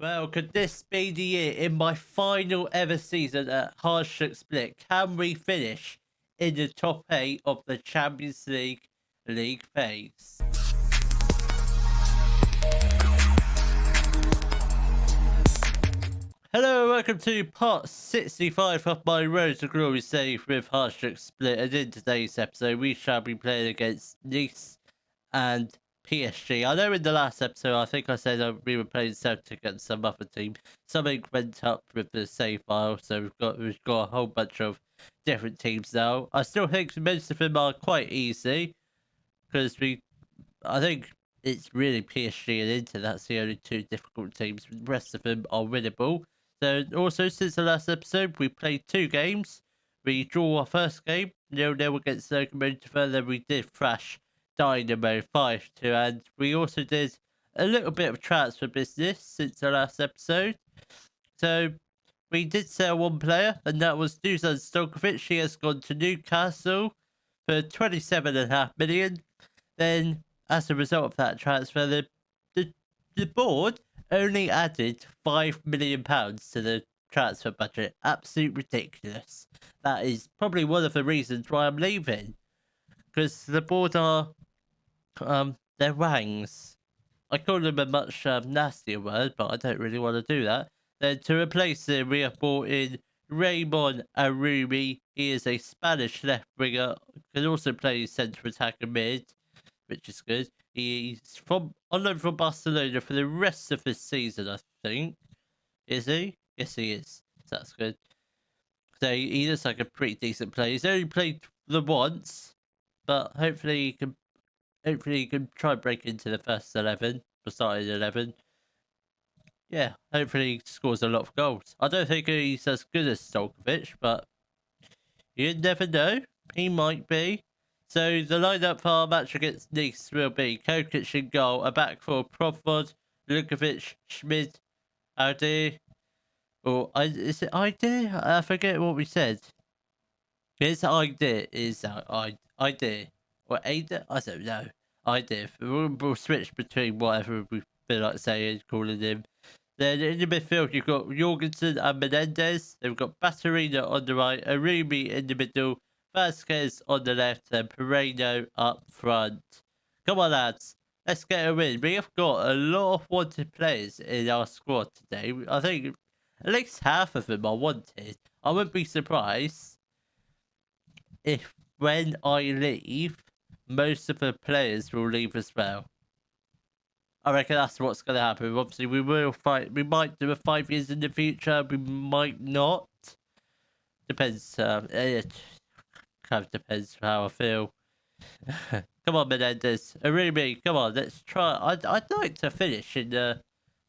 Well, could this be the year in my final ever season at Hajduk Split? Can we finish in the top 8 of the Champions League phase? Hello, welcome to part 65 of my Road to Glory save with Hajduk Split, and in today's episode we shall be playing against Nice and PSG. I know in the last episode I think I said we were playing Celtic and some other team. Something went up with the save file, so we've got a whole bunch of different teams now. I still think most of them are quite easy because I think it's really PSG and Inter that's the only two difficult teams. The rest of them are winnable. So also since the last episode we played 2 games. We draw our first game 0-0 against Locomotive, and then we did thrash Dynamo 5-2, and we also did a little bit of transfer business since the last episode. So we did sell one player, and that was Dusan Stojkovic. He has gone to Newcastle for 27.5 million. Then, as a result of that transfer, the board only added £5 million to the transfer budget. Absolute ridiculous. That is probably one of the reasons why I'm leaving, because the board are they're wangs. I call them a much nastier word, but I don't really want to do that. Then to replace him, we have brought in Raymond Arumi. He is a Spanish left winger, can also play centre attacker mid, which is good. He's on loan from Barcelona for the rest of this season, I think. Is he? Yes, he is. So that's good. So he looks like a pretty decent player. He's only played the once, but hopefully he can try and break into the first 11, the starting 11. Yeah, hopefully he scores a lot of goals. I don't think he's as good as Stojkovic, but you never know. He might be. So the lineup for our match against Nice will be Kokic in goal, a back four, Provod, Lukovic, Schmid, Ade. Or is it Ide? I forget what we said. It's Ide. Is Ide or Ada? I don't know. Ide. We'll switch between whatever we feel like saying, calling him. Then in the midfield, you've got Jorgensen and Menendez. They've got Batterina on the right, Arumi in the middle, Vasquez on the left, and Pereno up front. Come on, lads. Let's get a win. We have got a lot of wanted players in our squad today. I think at least half of them are wanted. I wouldn't be surprised if when I leave, most of the players will leave as well. I reckon that's what's going to happen. Obviously, we will fight. We might do a 5 years in the future. We might not. Depends. It kind of depends how I feel. Come on, Menendez. Arumi, come on. Let's try. I'd like to finish in the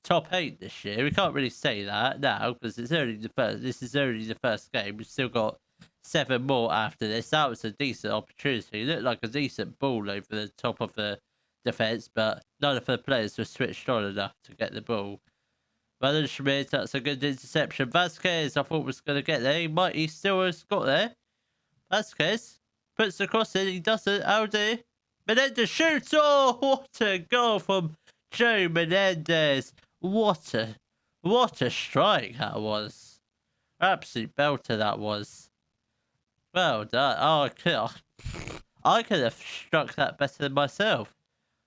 top 8 this year. We can't really say that now because it's only the first. This is only the first game. We've still got 7 more after this. That was a decent opportunity. It looked like a decent ball over the top of the defence, but none of the players were switched on enough to get the ball. Rather Schmidt, that's a good interception. Vasquez, I thought was going to get there. He still has got there. Vasquez puts the cross in. He doesn't. Aldi. Menendez shoots. Oh, what a goal from Joe Menendez. What a strike that was. Absolute belter that was. Well done. Oh, I could have struck that better than myself.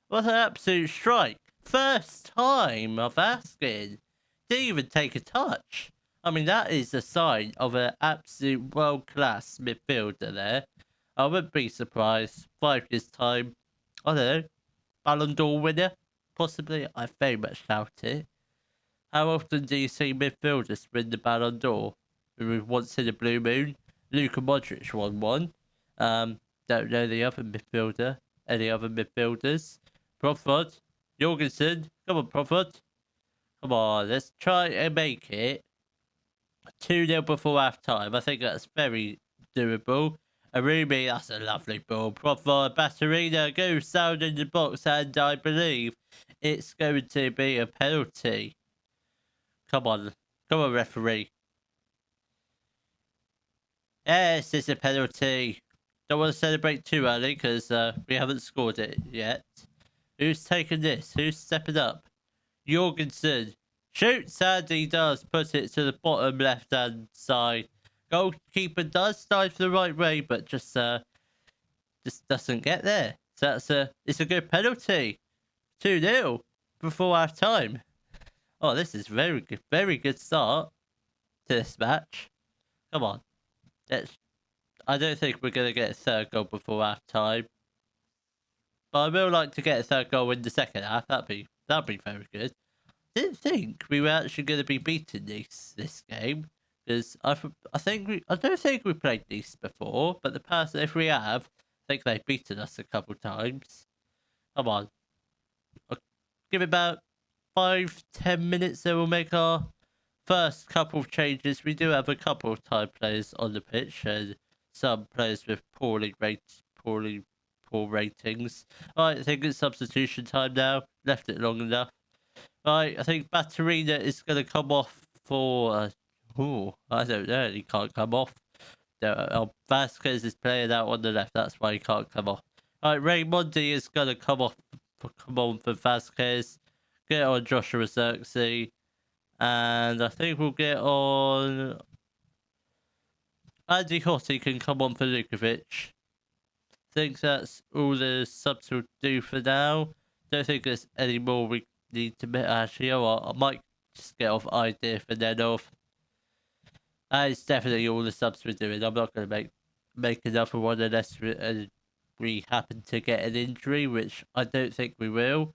What an absolute strike. First time of asking. Didn't even take a touch. I mean, that is a sign of an absolute world-class midfielder there. I wouldn't be surprised. 5 years' time. I don't know. Ballon d'Or winner? Possibly. I very much doubt it. How often do you see midfielders win the Ballon d'Or? Once in a blue moon. Luka Modric won one. Don't know the other midfielder. Any other midfielders? Provod. Jorgensen. Come on, Provod. Come on, let's try and make it 2-0 before half time. I think that's very doable. Arumi, that's a lovely ball. Provod, Batterina goes down in the box, and I believe it's going to be a penalty. Come on, referee. Yes, it's a penalty. Don't want to celebrate too early because we haven't scored it yet. Who's taking this? Who's stepping up? Jorgensen. Shoots and he does put it to the bottom left-hand side. Goalkeeper does dive the right way, but just doesn't get there. So it's a good penalty. 2-0 before half time. Oh, this is very good start to this match. Come on. I don't think we're gonna get a third goal before half time. But I will like to get a third goal in the second half. That'd be very good. Didn't think we were actually gonna be beating this game. Because I don't think we played Nice before, but if we have, I think they've beaten us a couple times. Come on. I'll give it about 5-10 minutes, then we'll make our first couple of changes. We do have a couple of time players on the pitch and some players with poor ratings. Right, I think it's substitution time now. Left it long enough. Right, I think Batterina is going to come off for... I don't know. He can't come off. Vasquez is playing out on the left. That's why he can't come off. Right, Raimondi is going to come on for Vasquez. Get on Joshua Xerxes. And I think we'll get on... Andy Hottie can come on for Lukovic. Think that's all the subs will do for now. Don't think there's any more we need to make. Actually, you know what? I might just get off idea for then off. That is definitely all the subs we're doing. I'm not going to make another one unless we happen to get an injury, which I don't think we will.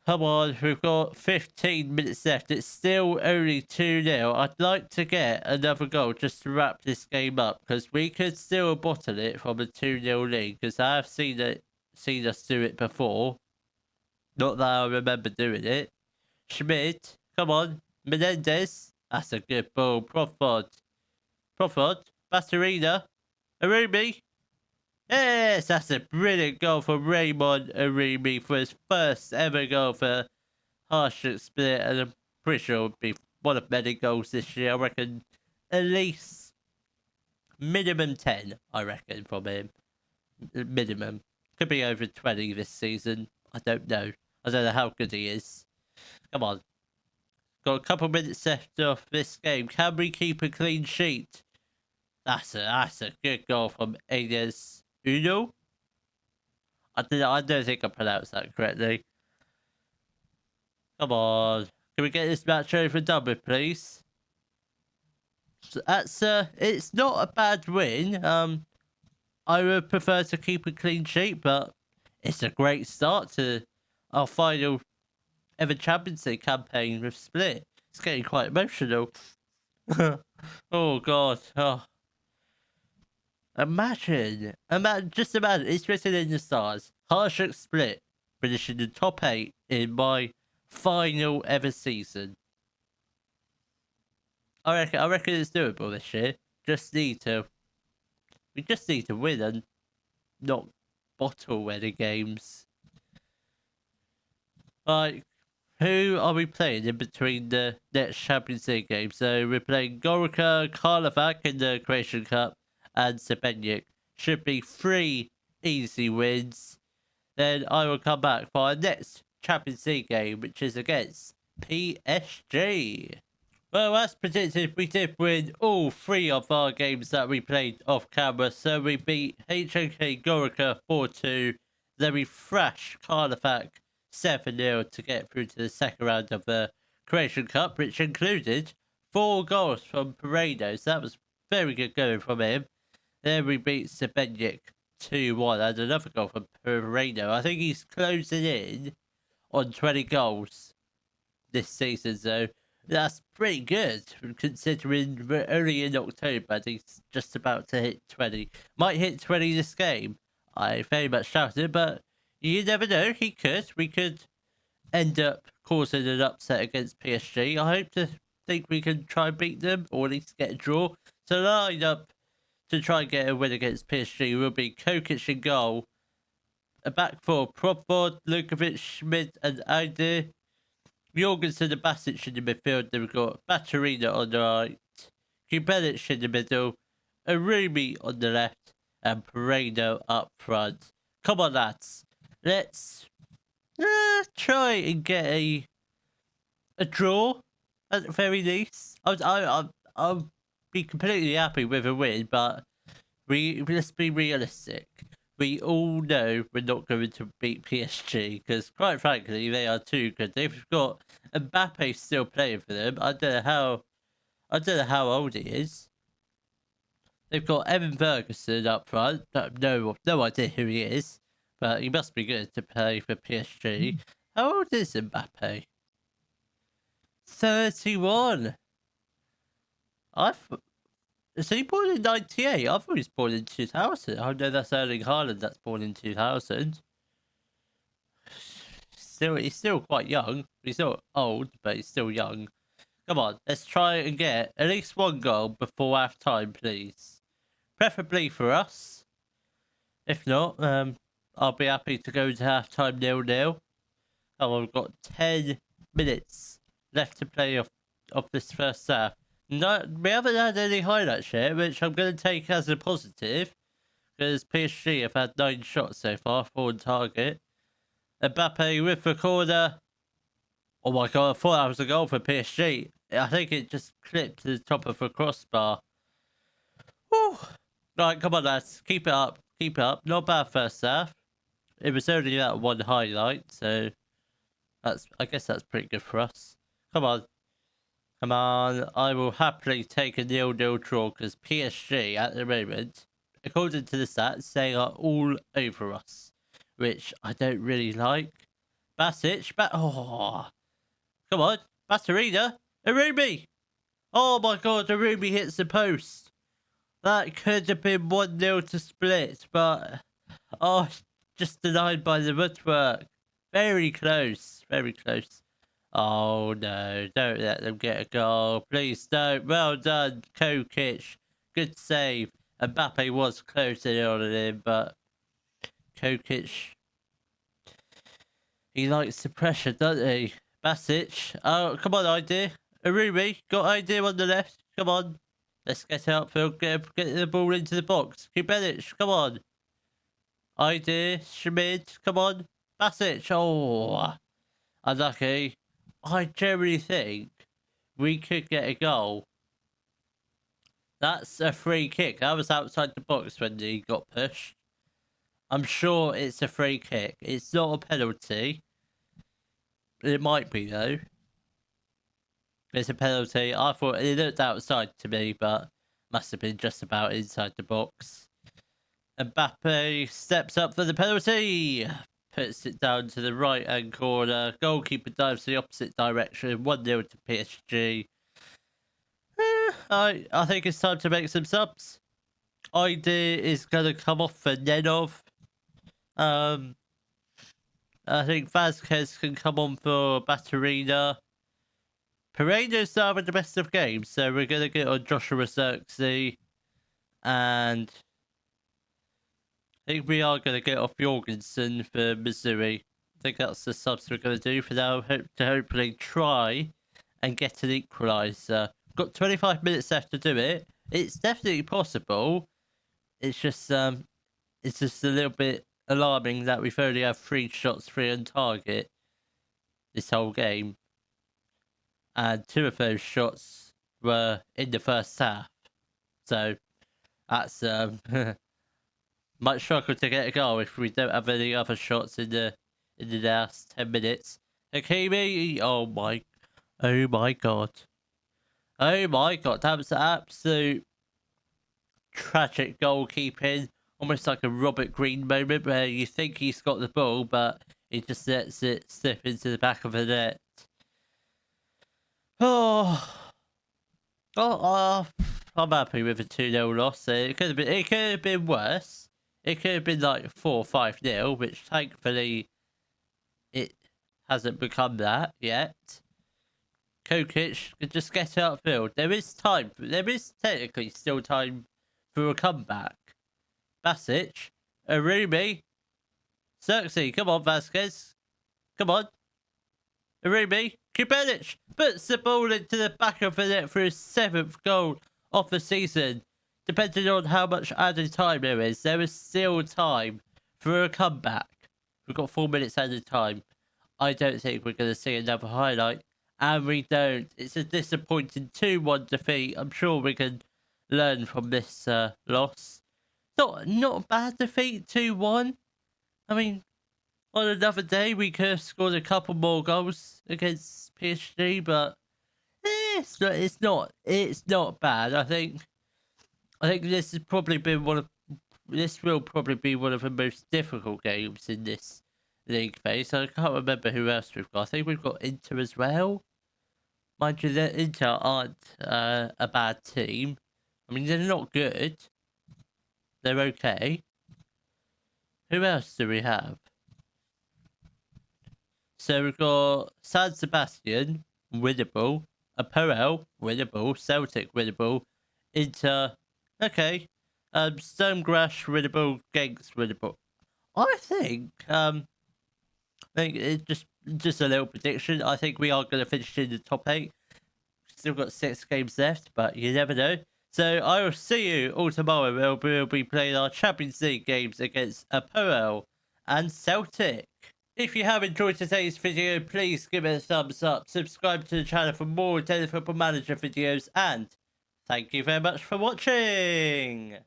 Come on, we've got 15 minutes left. It's still only 2-0. I'd like to get another goal just to wrap this game up, because we could still bottle it from a 2-0 lead, because I have seen us do it before. Not that I remember doing it. Schmidt, come on. Menendez. That's a good ball. Profod. Batterina. Arumi. Yes, that's a brilliant goal from Raymond Arumi for his first ever goal for Hajduk Split, and I'm pretty sure it'll be one of many goals this year. I reckon at least minimum 10, I reckon, from him. Minimum. Could be over 20 this season. I don't know. I don't know how good he is. Come on. Got a couple minutes left of this game. Can we keep a clean sheet? That's a good goal from Ines Uno. I don't think I pronounced that correctly. Come on. Can we get this match over and done with, please? That's it's not a bad win. I would prefer to keep a clean sheet, but it's a great start to our final ever Champions League campaign with Split. It's getting quite emotional. Oh god. Oh. Imagine, just imagine, it's written in the stars. Hajduk Split, finishing the top 8 in my final ever season. I reckon it's doable this year. We just need to win and not bottle any games. Like, who are we playing in between the next Champions League games? So we're playing Gorica, Karlovac in the Croatian Cup, and Sebenjik. Should be 3 easy wins. Then I will come back for our next Champions League game, which is against PSG. Well, as predicted, we did win all 3 of our games that we played off camera. So we beat HNK Gorica 4-2. Then we thrashed Karlovac 7-0 to get through to the second round of the Croatian Cup, which included 4 goals from Peredo. So that was very good going from him. Then we beat Sebenjik 2-1 and another goal from Peredo. I think he's closing in on 20 goals this season, so that's pretty good considering we're only in October and he's just about to hit 20. Might hit 20 this game. I very much doubt it, but you never know. He could. We could end up causing an upset against PSG. I hope to think we can try and beat them or at least get a draw. So line up to try and get a win against PSG will be Kokic in goal. A back four, Profod, Lukovic, Schmidt and Aide. Jorgensen and Basic in the midfield. Then we've got Batterina on the right. Kubelic in the middle. Arumi on the left. And Peredo up front. Come on, lads. Let's try and get a A draw, at the very least. I'll be completely happy with a win, but let's be realistic. We all know we're not going to beat PSG because, quite frankly, they are too good. They've got Mbappe still playing for them. I don't know how old he is. They've got Evan Ferguson up front. No idea who he is, but he must be good to play for PSG. How old is Mbappe? 31. Is he born in 98? I thought he was born in 2000. I know that's Erling Haaland that's born in 2000. He's still quite young. He's not old, but he's still young. Come on, let's try and get at least one goal before half time, please. Preferably for us. If not, I'll be happy to go to half time 0-0. Oh, we've got 10 minutes left to play off this first half. No, we haven't had any highlights yet, which I'm going to take as a positive, because PSG have had 9 shots so far, 4 on target. Mbappe with the corner. Oh my god, I thought that was a goal for PSG. I think it just clipped to the top of the crossbar. Whew. Right, come on lads, keep it up, keep it up. Not bad first half. It was only that one highlight, so I guess that's pretty good for us. Come on. Come on, I will happily take a 0-0 draw because PSG at the moment, according to the stats, they are all over us, which I don't really like. Basic, oh, come on, Batterina, Arumi. Oh my god, Arumi hits the post. That could have been 1-0 to split, but oh, just denied by the woodwork. Very close, very close. Oh no, don't let them get a goal. Please don't. Well done, Kokic. Good save. Mbappe was closing on him, but Kokic, he likes the pressure, doesn't he? Basic. Oh, come on, idea. Arumi, got idea on the left. Come on. Let's get out, Phil. Get the ball into the box. Kubenic, come on. Idea. Schmid, come on. Basic. Oh, unlucky. I generally think we could get a goal. That's a free kick. That was outside the box when he got pushed. I'm sure it's a free kick. It's not a penalty. It might be, though. It's a penalty. I thought it looked outside to me, but must have been just about inside the box. Mbappe steps up for the penalty. Puts it down to the right-hand corner. Goalkeeper dives the opposite direction. 1-0 to PSG. I think it's time to make some subs. Idea is going to come off for Nenov. I think Vasquez can come on for Batterina. Pereira's having the best of games, so we're going to get on Joshua Xerxes. And I think we are going to get off Jorgensen for Missouri. I think that's the subs we're going to do for now. Hope to hopefully try and get an equaliser. Got 25 minutes left to do it. It's definitely possible. It's just a little bit alarming that we've only had 3 shots, 3 on target this whole game. And 2 of those shots were in the first half. So that's might struggle to get a goal if we don't have any other shots in the last 10 minutes. Hakimi, oh my god. Oh my god, that was absolute tragic goalkeeping. Almost like a Robert Green moment where you think he's got the ball, but he just lets it slip into the back of the net. I'm happy with a 2-0 loss. It could have been worse. It could have been like 4-5-0, which thankfully it hasn't become that yet. Kokic could just get out of field. There is time. There is technically still time for a comeback. Basic, Arumi, Xerxes, come on Vasquez, come on. Arumi, Kubenic puts the ball into the back of the net for his 7th goal of the season. Depending on how much added time there is still time for a comeback. We've got 4 minutes added time. I don't think we're going to see another highlight. and we don't. It's a disappointing 2-1 defeat. I'm sure we can learn from this loss. Not a bad defeat, 2-1. I mean, on another day, we could have scored a couple more goals against PSG, but it's not bad. I think this has probably been this will probably be one of the most difficult games in this league phase. I can't remember who else we've got. I think we've got Inter as well. Mind you, that Inter aren't a bad team. I mean, they're not good. They're okay. Who else do we have? So we've got San Sebastian, winnable. Apoel, winnable. Celtic, winnable. Inter, okay. Stonegrass, winnable. Genks, winnable. I think it just a little prediction. I think we are going to finish in the top 8. Still got 6 games left, but you never know. So I will see you all tomorrow. We'll be playing our Champions League games against Apoel and Celtic. If you have enjoyed today's video, please give it a thumbs up, subscribe to the channel for more Daily Football Manager videos, and thank you very much for watching!